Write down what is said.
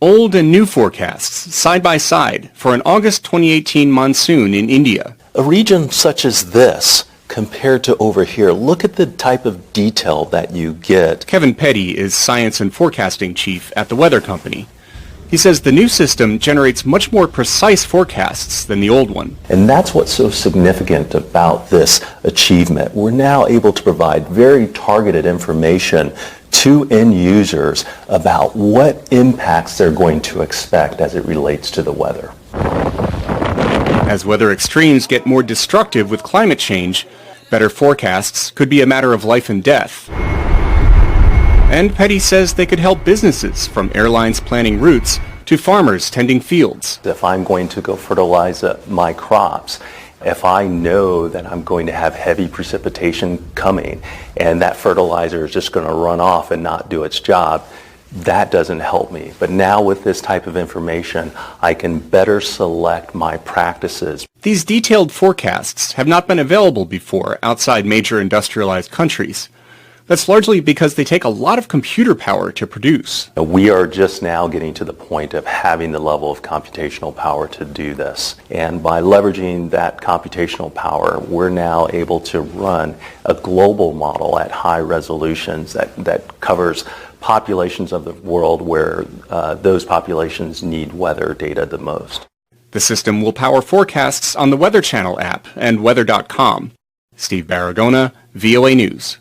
Old and new forecasts, side by side, for an August 2018 monsoon in India. A region such as this, compared to over here, look at the type of detail that you get. Kevin Petty is Science and Forecasting Chief at the Weather Company. He says the new system generates much more precise forecasts than the old one. And that's what's so significant about this achievement. We're now able to provide very targeted information to end users about what impacts they're going to expect as it relates to the weather. As weather extremes get more destructive with climate change, better forecasts could be a matter of life and death. And Petty says they could help businesses, from airlines planning routes to farmers tending fields. If I'm going to go fertilize my crops, if I know that I'm going to have heavy precipitation coming and that fertilizer is just going to run off and not do its job, that doesn't help me. But now with this type of information, I can better select my practices. These detailed forecasts have not been available before outside major industrialized countries. That's largely because they take a lot of computer power to produce. We are just now getting to the point of having the level of computational power to do this. And by leveraging that computational power, we're now able to run a global model at high resolutions that covers populations of the world where those populations need weather data the most. The system will power forecasts on the Weather Channel app and weather.com. Steve Baragona, VOA News.